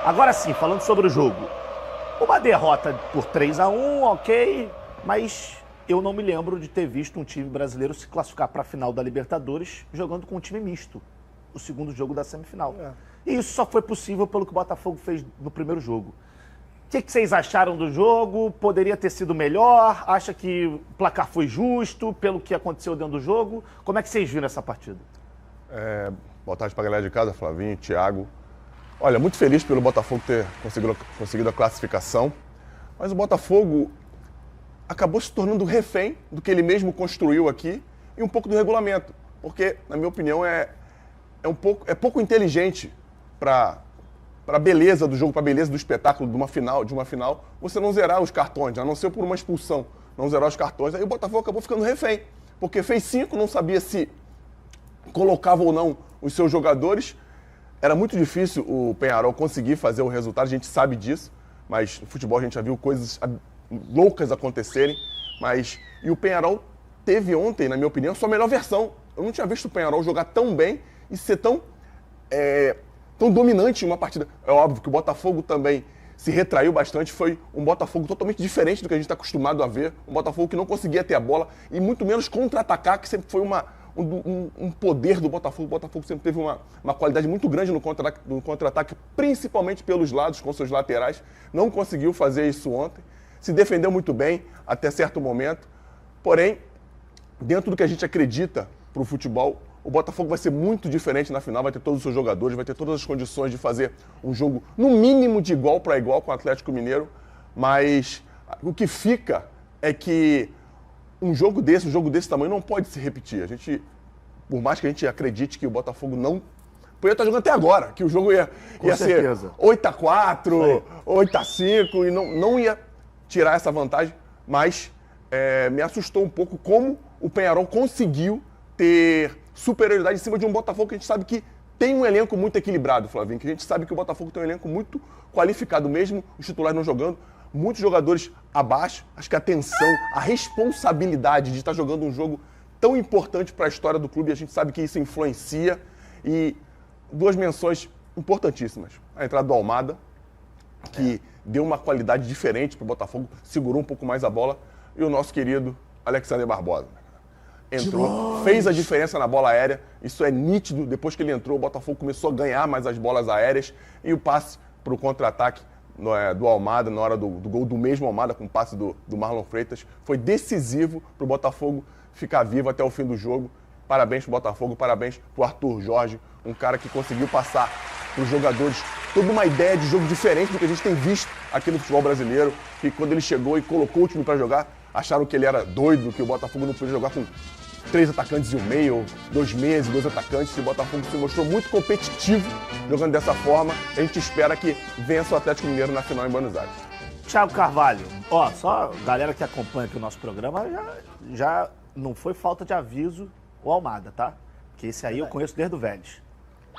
Agora sim, falando sobre o jogo. Uma derrota por 3-1, ok, mas eu não me lembro de ter visto um time brasileiro se classificar para a final da Libertadores jogando com um time misto, o segundo jogo da semifinal. E isso só foi possível pelo que o Botafogo fez no primeiro jogo. O que vocês acharam do jogo? Poderia ter sido melhor? Acha que o placar foi justo pelo que aconteceu dentro do jogo? Como é que vocês viram essa partida? Boa tarde para a galera de casa, Flavinho, Thiago. Olha, muito feliz pelo Botafogo ter conseguido a classificação, mas o Botafogo acabou se tornando refém do que ele mesmo construiu aqui e um pouco do regulamento, porque, na minha opinião, é pouco inteligente para a beleza do jogo, para a beleza do espetáculo de uma final, você não zerar os cartões, a não ser por uma expulsão, não zerar os cartões. Aí o Botafogo acabou ficando refém, porque fez 5, não sabia se colocava ou não os seus jogadores. Era muito difícil o Peñarol conseguir fazer o resultado, a gente sabe disso, mas no futebol a gente já viu coisas loucas acontecerem. E o Peñarol teve ontem, na minha opinião, a sua melhor versão. Eu não tinha visto o Peñarol jogar tão bem e ser tão dominante em uma partida. É óbvio que o Botafogo também se retraiu bastante, foi um Botafogo totalmente diferente do que a gente está acostumado a ver. Um Botafogo que não conseguia ter a bola e muito menos contra-atacar, que sempre foi um poder do Botafogo. O Botafogo sempre teve uma qualidade muito grande no contra-ataque, principalmente pelos lados, com seus laterais. Não conseguiu fazer isso ontem. Se defendeu muito bem até certo momento. Porém, dentro do que a gente acredita para o futebol, o Botafogo vai ser muito diferente na final, vai ter todos os seus jogadores, vai ter todas as condições de fazer um jogo, no mínimo, de igual para igual com o Atlético Mineiro. Mas o que fica é que um jogo desse tamanho não pode se repetir. Por mais que a gente acredite que o Botafogo não podia estar jogando até agora, que o jogo ia ser 8-4, 8-5 e não ia tirar essa vantagem, mas me assustou um pouco como o Peñarol conseguiu ter superioridade em cima de um Botafogo que a gente sabe que tem um elenco muito equilibrado, Flavinho, que a gente sabe que o Botafogo tem um elenco muito qualificado, mesmo os titulares não jogando. Muitos jogadores abaixo, acho que a tensão, a responsabilidade de estar jogando um jogo tão importante para a história do clube, a gente sabe que isso influencia. E duas menções importantíssimas. A entrada do Almada, que deu uma qualidade diferente para o Botafogo, segurou um pouco mais a bola, e o nosso querido Alexander Barbosa. Entrou, fez a diferença na bola aérea, isso é nítido. Depois que ele entrou, o Botafogo começou a ganhar mais as bolas aéreas, e o passe para o contra-ataque do Almada, na hora do gol do mesmo Almada, com o passe do Marlon Freitas, foi decisivo para o Botafogo ficar vivo até o fim do jogo. Parabéns para o Botafogo, parabéns para o Arthur Jorge, um cara que conseguiu passar para os jogadores toda uma ideia de jogo diferente do que a gente tem visto aqui no futebol brasileiro, que quando ele chegou e colocou o time para jogar, acharam que ele era doido, que o Botafogo não podia jogar com 3 atacantes e um meio, ou 2 meias e 2 atacantes. E o Botafogo se mostrou muito competitivo jogando dessa forma. A gente espera que vença o Atlético Mineiro na final em Buenos Aires. Thiago Carvalho, só galera que acompanha aqui o nosso programa, já não foi falta de aviso o Almada, tá? Porque esse aí eu conheço desde o Vélez.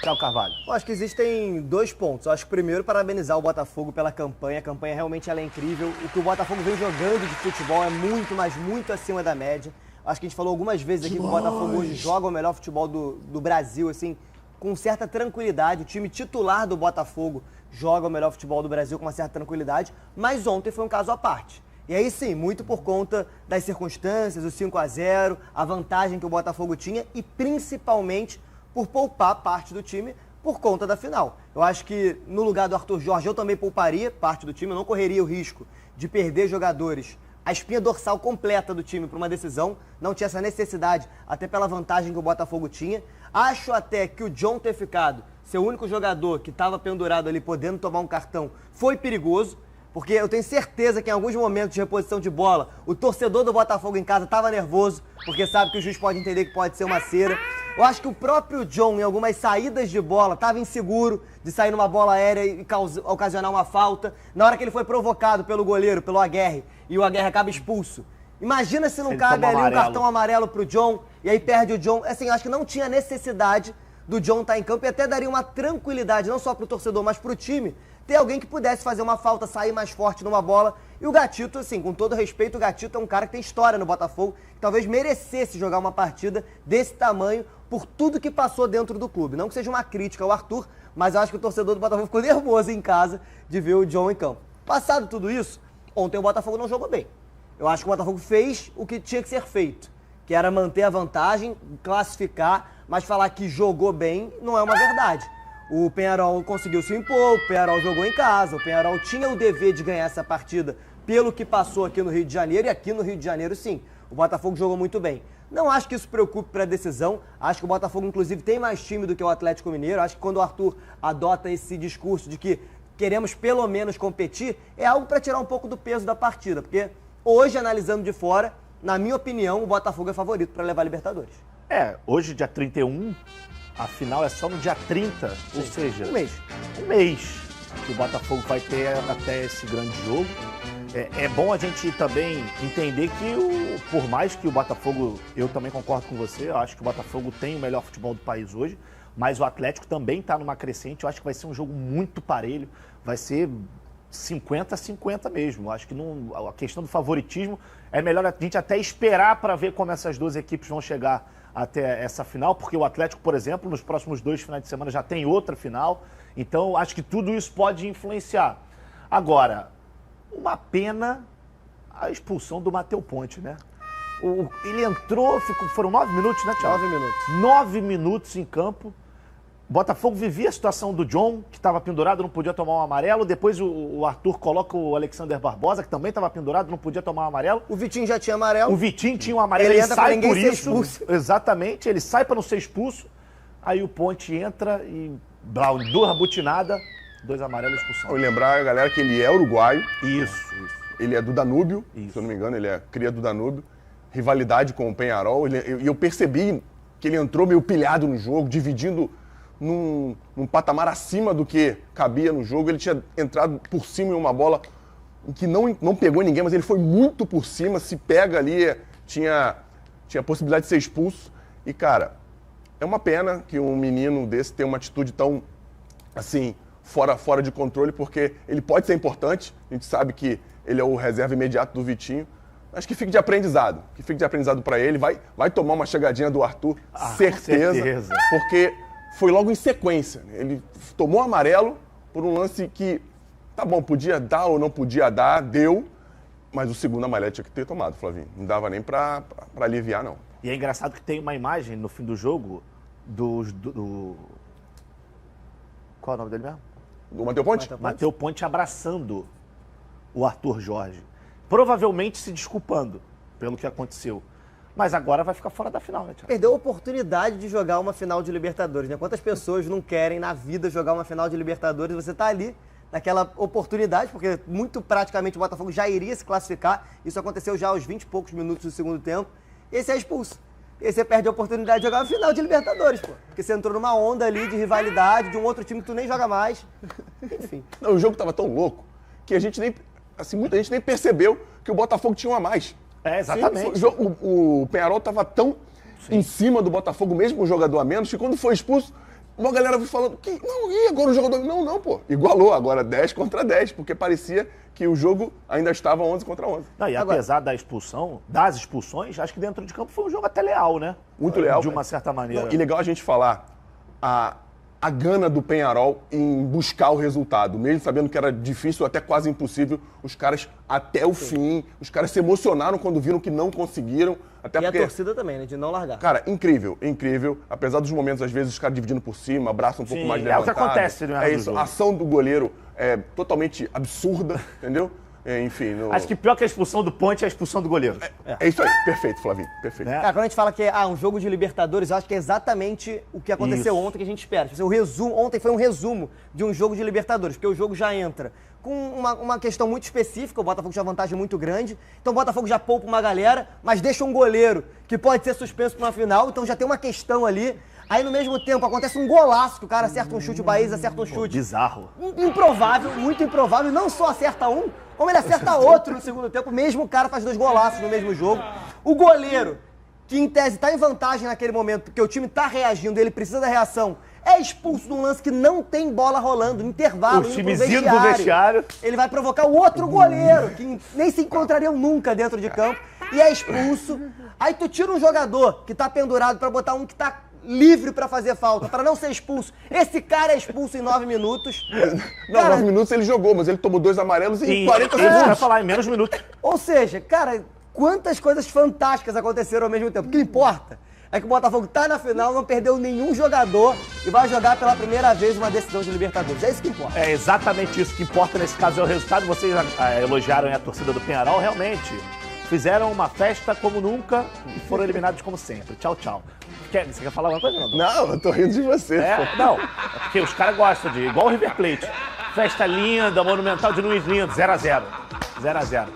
Thiago Carvalho. Eu acho que existem 2 pontos. Eu acho que primeiro, parabenizar o Botafogo pela campanha. A campanha realmente ela é incrível. O que o Botafogo vem jogando de futebol é muito, mas muito acima da média. Acho que a gente falou algumas vezes aqui que o Botafogo hoje joga o melhor futebol do Brasil, assim, com certa tranquilidade. O time titular do Botafogo joga o melhor futebol do Brasil com uma certa tranquilidade, mas ontem foi um caso à parte. E aí sim, muito por conta das circunstâncias, o 5-0, a vantagem que o Botafogo tinha e principalmente por poupar parte do time por conta da final. Eu acho que no lugar do Arthur Jorge eu também pouparia parte do time, eu não correria o risco de perder jogadores, a espinha dorsal completa do time para uma decisão, não tinha essa necessidade, até pela vantagem que o Botafogo tinha. Acho até que o John ter ficado, ser o único jogador que estava pendurado ali podendo tomar um cartão, foi perigoso, porque eu tenho certeza que em alguns momentos de reposição de bola, o torcedor do Botafogo em casa estava nervoso, porque sabe que o juiz pode entender que pode ser uma cera. Eu acho que o próprio John, em algumas saídas de bola, estava inseguro de sair numa bola aérea e ocasionar uma falta. Na hora que ele foi provocado pelo goleiro, pelo Aguerre, e o Aguerre acaba expulso. Imagina se não cabe ali um cartão amarelo pro John, e aí perde o John. Assim, eu acho que não tinha necessidade do John estar em campo, e até daria uma tranquilidade, não só pro torcedor, mas pro time, ter alguém que pudesse fazer uma falta, sair mais forte numa bola. E o Gatito, assim, com todo respeito, o Gatito é um cara que tem história no Botafogo, que talvez merecesse jogar uma partida desse tamanho por tudo que passou dentro do clube. Não que seja uma crítica ao Arthur, mas eu acho que o torcedor do Botafogo ficou nervoso em casa de ver o John em campo. Passado tudo isso, ontem o Botafogo não jogou bem. Eu acho que o Botafogo fez o que tinha que ser feito, que era manter a vantagem, classificar, mas falar que jogou bem não é uma verdade. O Peñarol conseguiu se impor, o Peñarol jogou em casa, o Peñarol tinha o dever de ganhar essa partida pelo que passou aqui no Rio de Janeiro, e aqui no Rio de Janeiro, sim, o Botafogo jogou muito bem. Não acho que isso preocupe para a decisão, acho que o Botafogo, inclusive, tem mais time do que o Atlético Mineiro, acho que quando o Arthur adota esse discurso de que queremos pelo menos competir, é algo para tirar um pouco do peso da partida, porque hoje, analisando de fora, na minha opinião, o Botafogo é favorito para levar a Libertadores. Hoje, dia 31, a final é só no dia 30, ou seja... Um mês. Um mês que o Botafogo vai ter até esse grande jogo. É bom a gente também entender que, por mais que o Botafogo, eu também concordo com você, eu acho que o Botafogo tem o melhor futebol do país hoje, mas o Atlético também está numa crescente, eu acho que vai ser um jogo muito parelho, vai ser 50-50 mesmo. Eu acho que a questão do favoritismo é melhor a gente até esperar para ver como essas duas equipes vão chegar até essa final, porque o Atlético, por exemplo, nos próximos 2 finais de semana já tem outra final, então acho que tudo isso pode influenciar. Agora, uma pena a expulsão do Matheus Ponte, né? Ele entrou, foram 9 minutos, né, Thiago? 9 minutos. 9 minutos em campo. O Botafogo vivia a situação do John, que estava pendurado, não podia tomar um amarelo. Depois o Arthur coloca o Alexander Barbosa, que também estava pendurado, não podia tomar um amarelo. O Vitinho já tinha amarelo. O Vitinho tinha um amarelo, ele sai por isso. Exatamente, ele sai para não ser expulso. Aí o Ponte entra e duas rabutinadas, 2 amarelos, expulsão. Vou lembrar a galera que ele é uruguaio. Isso. Ele é do Danúbio, Isso. se eu não me engano, ele é cria do Danúbio. Rivalidade com o Peñarol. E eu percebi que ele entrou meio pilhado no jogo, dividindo num patamar acima do que cabia no jogo. Ele tinha entrado por cima em uma bola que não pegou ninguém, mas ele foi muito por cima. Se pega ali, tinha a possibilidade de ser expulso. E, cara, é uma pena que um menino desse tenha uma atitude tão, assim, fora de controle, porque ele pode ser importante. A gente sabe que ele é o reserva imediato do Vitinho. Acho que fique de aprendizado. Que fique de aprendizado para ele. Vai tomar uma chegadinha do Arthur, certeza. Porque foi logo em sequência. Ele tomou amarelo por um lance que, tá bom, podia dar ou não podia dar, deu. Mas o segundo amarelo tinha que ter tomado, Flavinho. Não dava nem para aliviar, não. E é engraçado que tem uma imagem no fim do jogo Qual é o nome dele mesmo? Do Matheus Ponte? Matheus Ponte abraçando o Arthur Jorge. Provavelmente se desculpando pelo que aconteceu. Mas agora vai ficar fora da final, né, Thiago? Perdeu a oportunidade de jogar uma final de Libertadores, né? Quantas pessoas não querem na vida jogar uma final de Libertadores? Você tá ali naquela oportunidade, porque muito praticamente o Botafogo já iria se classificar. Isso aconteceu já aos 20 e poucos minutos do segundo tempo. E aí você é expulso. E aí você perde a oportunidade de jogar uma final de Libertadores, pô. Porque você entrou numa onda ali de rivalidade, de um outro time que tu nem joga mais. Enfim. Não, o jogo tava tão louco que a gente nem... Assim, muita gente nem percebeu que o Botafogo tinha um a mais. Exatamente. Sim, o Peñarol estava tão em cima do Botafogo, mesmo com um jogador a menos, que quando foi expulso, uma galera foi falando que não, e agora o jogador... Não, pô. Igualou agora 10 contra 10, porque parecia que o jogo ainda estava 11 contra 11. Não, e agora, apesar das expulsões, acho que dentro de campo foi um jogo até leal, né? Muito leal. De uma certa maneira. Não, e legal a gente falar a gana do Peñarol em buscar o resultado, mesmo sabendo que era difícil, até quase impossível, os caras até o fim, os caras se emocionaram quando viram que não conseguiram. Até e porque, a torcida também, né? De não largar. Cara, incrível. Apesar dos momentos, às vezes, os caras dividindo por cima, braço um pouco mais levantado. É o que acontece, né? É isso, a ação do goleiro é totalmente absurda, entendeu? Enfim. Acho que pior que a expulsão do Ponte é a expulsão do goleiro. É isso aí, perfeito, Flavinho, perfeito. Quando a gente fala que é um jogo de Libertadores, eu acho que é exatamente o que aconteceu ontem que a gente espera. Ontem foi um resumo de um jogo de Libertadores, porque o jogo já entra com uma questão muito específica, o Botafogo tinha vantagem muito grande, então o Botafogo já poupa uma galera, mas deixa um goleiro que pode ser suspenso para uma final, então já tem uma questão ali. Aí, no mesmo tempo, acontece um golaço, que o cara acerta um chute, o Baez acerta um chute. Bizarro. Improvável, muito improvável. Não só acerta um, como ele acerta outro no segundo tempo. O mesmo cara faz 2 golaços no mesmo jogo. O goleiro, que em tese está em vantagem naquele momento, porque o time está reagindo, ele precisa da reação, é expulso num lance que não tem bola rolando, no intervalo, o timezinho do vestiário. Ele vai provocar o outro goleiro, que nem se encontrariam nunca dentro de campo, e é expulso. Aí tu tira um jogador que tá pendurado para botar um que tá livre pra fazer falta, pra não ser expulso. Esse cara é expulso em 9 minutos. Não, Cara, 9 minutos ele jogou, mas ele tomou 2 amarelos em 40 Isso vai segundos. falar em menos minutos. Ou seja, cara, quantas coisas fantásticas aconteceram ao mesmo tempo. O que importa é que o Botafogo tá na final, não perdeu nenhum jogador e vai jogar pela primeira vez uma decisão de Libertadores. É isso que importa. É exatamente isso que importa nesse caso, é o resultado. Vocês elogiaram a torcida do Penharol, realmente. Fizeram uma festa como nunca e foram eliminados como sempre. Tchau, tchau. Você quer falar alguma coisa, não? Não, eu tô rindo de você. É, não, é porque os caras gostam de, igual o River Plate. Festa linda, monumental de Luiz Lindo, 0x0. 0x0.